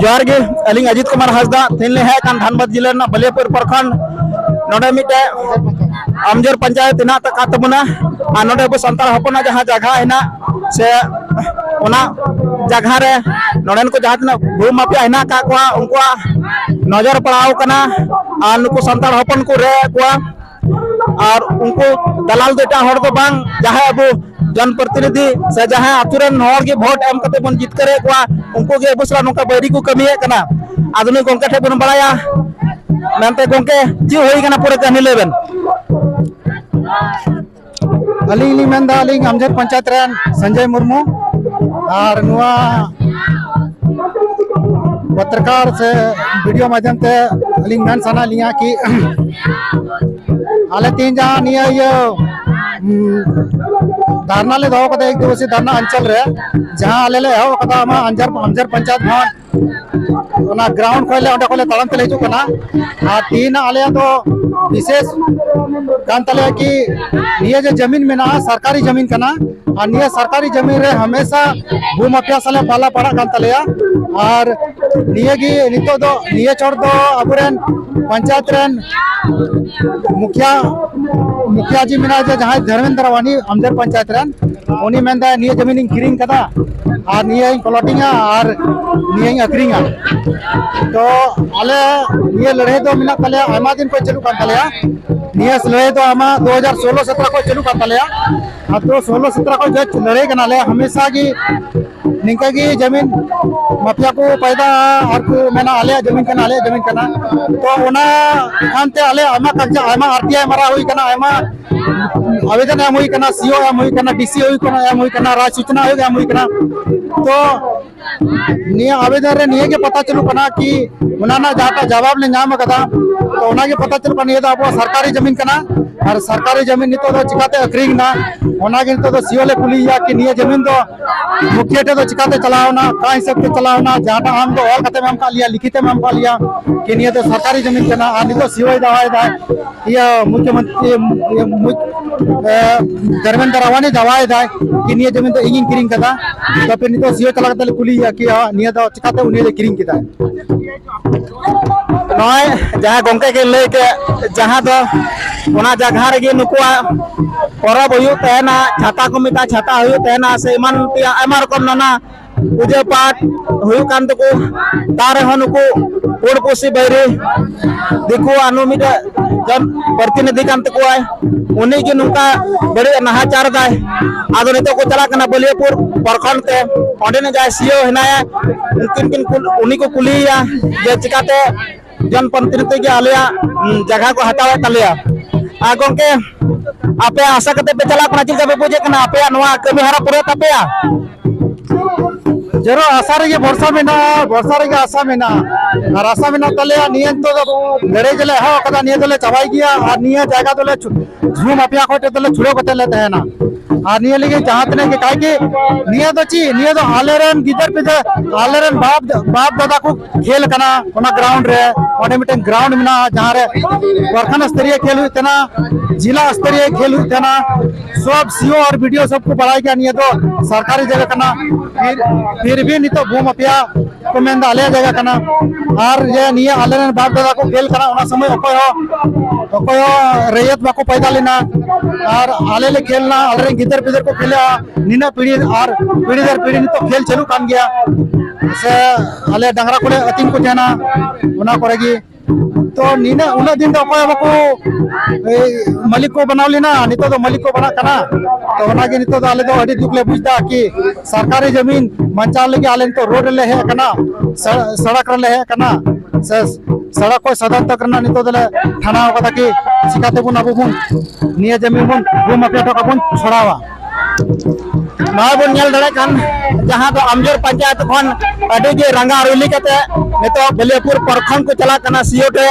जोहार गे अलिंग अजित कुमार हासदा थेन है धनबाद जिले बलियापुर प्रखंड नोडे मिटे अमजर पंचायत हिना तकबना और नोडे अब सानतार हपना जहाँ जगह हिना से ओना जगह रे नोडेन को जहाँ तना भू माफिया हिना का कोआ उनका नजर पड़ाव कना और नुकु सानतार हपन को रे कोआ और उनको दलाल देटा हर दो बांग जहाँ अब जनप्रतिनिधि से जहाँ आतुरन हर के वोट एम कते बन जीत करे कोआ उनको के बसला नोका बैरी को कमिए कना आदमी गोंके ठे बन बड़ाया मेनते गोंके जी होई कना पूरे कहानी लेबन अलिंग मेंदा अलिंग अमजर पंचायत रन संजय मुर्मू और नुआ पत्रकार से वीडियो माध्यम से अलिंग मेन सना लिया कि आले तीन जहाँ निया ये धरना ले दो कदा एक दिवसीय धरना अंचल रे जहाँ आले ले हो कदा मा अमजर पंचायत भवन ओना ग्राउंड खोले ओंडे खोले तड़म तले हिजू कना आ तीन आले तो विशेष कान तले कि निये जे जमीन में ना सरकारी जमीन कना और निये सरकारी जमीन रे हमेशा भू माफिया साले पाला पड़ा कान तले और निये की नितो दो निये छोड़ दो अबरेन पंचायत रेन मुखिया जी मिना जहाँ धर्मेंद्र वानी अमजर पंचायत रेन उनी मेंदा निये जमीन किरिंग कदा और निये प्लॉटिंगा और निये अक्रिंगा तो आले निये लड़े दो मिना तले आमा दिन को चलू कान तले निये लड़े दो आमा 2016-17 को चलू कान तले अब तो 16-17 को जो लड़े कना ले हमेशा की निका की जमीन माफिया को पैदा और को मैंने आले जमीन कना तो ओना खानते आले आमा कब्जा आमा आरटीआई मरा हुई कना आमा आवेदन एम हुई कना सीओ एम हुई कना डीसी हुई कना राज सूचना एम हुई कना तो निया आवेदन रे निये के पता चलू कना कि उनाना जाटा जवाब ले नाम कदा तो उना के पता चलू कना ये तो अब सरकारी जमीन कना और सरकारी जमीन नितो तो चिकाते अक्रिंग ना उना के नितो तो सीओ ले कुली या कि निये जमीन तो मुखिया टे तो चिकाते चलावना का हिसाब से चलावना जाटा हम तो और कते में हम का लिया लिखित में हम का लिया कि निये तो सरकारी जमीन कना और नितो सीओ दवाई दा ये मुख्यमंत्री धर्मेंद्र वानी दवाई दा कि निये जमीन तो इंगिन किरिंग कदा तो फिर नितो सीओ चला कते कुली या कि निये तो चिकाते उनी किरिंग किदा नय जहाँ गोंके के ले के जहाँ तो ओना जगह रे नुकुआ परब हुई तहना छाता को मिता छाता हुई तहना से मन आयमा रकम नाना पूजा पाठ हुई कान तको तारे हो नुकु पोड़पोसी बैरी दिखु अनु मिटा जन प्रतिनिधि कान तको आय उन्हीं के नुका बड़े नहाचार दाय आदो नितो को चला कना बलियापुर प्रखंड ते ओंडे ने जाय सीओ हिनाया उन्हीं को कुलिया जे चिकाते जन प्रतिनिधि के आलिया जगह को हटावे तलिया आ गोंके आपे आशा कते पे चला कना चिका पे पूजे कना आपे नवा कमी हारा पूरे तपेया जरो आशा रे वर्षा में आशा में ना और आशा में ना तले नियन तो लड़े जले हो कदा निये तले चबाई गया और निये जायगा तले झूम माफिया को तले छुड़ो कते लेते हैं ना और निये लगे जहां तने के काहे के निये तो आलेरन गिदर पिदर आलेरन बाप दादा को खेल कना ओना ग्राउंड रे ओने मिटन ग्राउंड में ना जहां रे प्रखंड स्तरीय खेल हुई तना जिला स्तरीय खेल हुई तना सब सीओ और वीडियो सबको बढ़ाई गया निये तो सरकारी जगह कना फिर भी नहीं तो भू माफिया को मेंदा आले जगह कना और ये निये आलेरन बाप दादा को खेल कना ओना समय अकोय रैयत बाको पैदा लेना और आले ले खेलना आलेरन गिदर पिदर को खेला निना पीढ़ी और पीढ़ी दर पीढ़ी तो खेल चलू कान गया से आले डंगरा कोले अतिंग को जाना ओना करेगी तो नीना उना दिन तो अकोय बाको मालिक को बनाव लेना नितो तो मालिक को बना कना तो ओना के नितो तो आले तो अड़ी दुख ले बुझदा कि सरकारी जमीन मंचाल लगे आले तो रोड ले है कना सड़क ले है कना सड़क को सदन तक करना नितो दले थाना कदा कि सिकाते बुन अबु बुन निये जमीन बुन भू माफिया तो कबुन छोड़ावा माबुन नेल दड़े खान जहाँ तो अमजर पंचायत खन अड़ी के रंगा रुली कते नितो बलियापुर प्रखंड को चला कना सीओ टे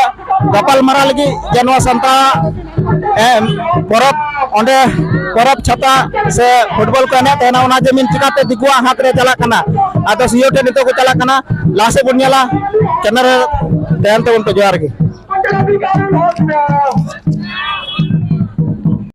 गपाल मारा लगी जनवा संता परब ओंडे परब छता से फुटबॉल को एने तेना ओना जमीन चिकाते दिकुआ हाथ रे चला कना आतो सीओ टे नितो को चला कना लासे बुनियाला चनर देन तो उनको जोहार के